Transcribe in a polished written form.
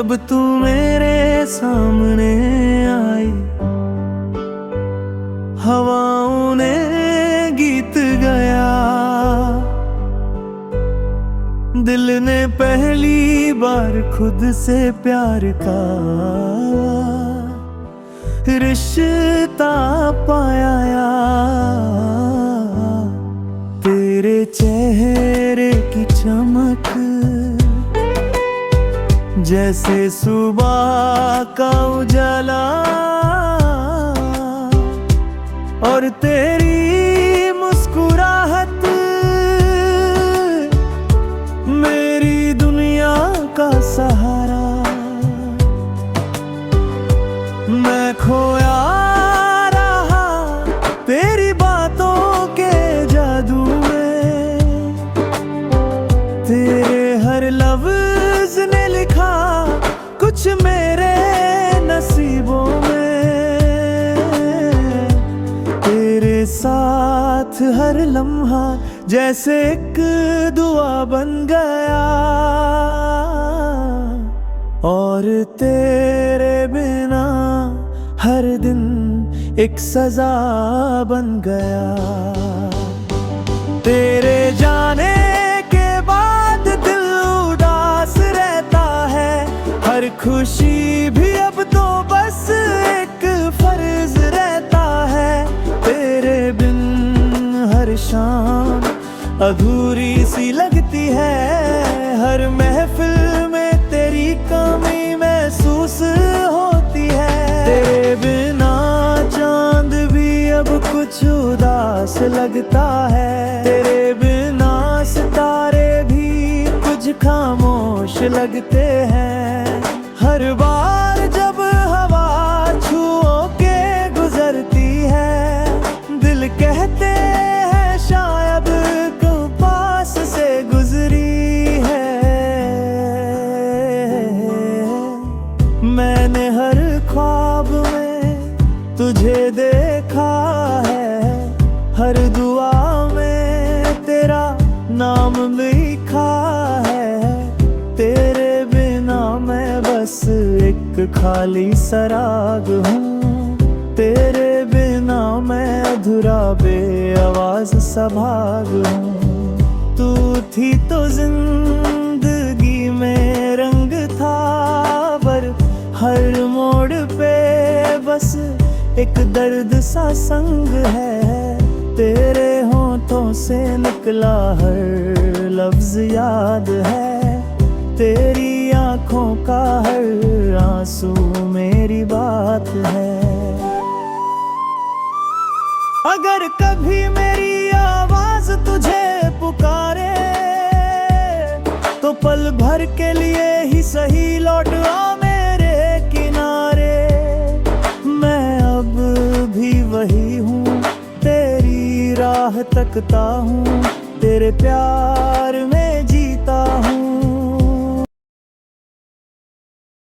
जब तू मेरे सामने आई, हवाओं ने गीत गया, दिल ने पहली बार खुद से प्यार का रिश्ता पाया। तेरे चेहरे की चमक जैसे सुबह का उजाला, और तेरी मुस्कुराहट मेरी दुनिया का सहारा। मैं खोया रहा तेरी बातों के जादू में, तेरे हर लफ्ज ने लिखा कुछ मेरे नसीबों में। तेरे साथ हर लम्हा जैसे एक दुआ बन गया, और तेरे बिना हर दिन एक सजा बन गया। तेरे जाने के बाद दिल उदास रहता है, हर खुशी भी अब तो बस एक फर्ज रहता है। तेरे बिन हर शाम अधूरी सी लगती है, हर महफिल में तेरी कमी महसूस होती है। तेरे बिना चांद भी अब कुछ उदास लगता है, तेरे बिना सितारे भी कुछ खामोश लगते हैं। हर बार जब हवा छुओ के गुजरती है, दिल कहते हैं शायद पास से गुजरी है। मैंने हर ख्वाब में तुझे देखा है, हर दुआ में तेरा नाम लिखा है। तेरे बिना मैं बस एक खाली सराग हूँ, तेरे बिना मैं अधूरा बेआवाज सा भाग हूँ। तू थी तो जिंदगी में रंग था, पर हर मोड़ पे बस एक दर्द सा संग है। तेरे होठों से निकला हर लफ्ज याद है, तेरी आंखों का हर आंसू मेरी बात है। अगर कभी मेरी आवाज तुझे पुकारे, तो पल भर के लिए ही सही लौट आ मेरे किनारे। मैं अब भी वही हूँ, तेरी राह तकता हूँ, तेरे प्यार में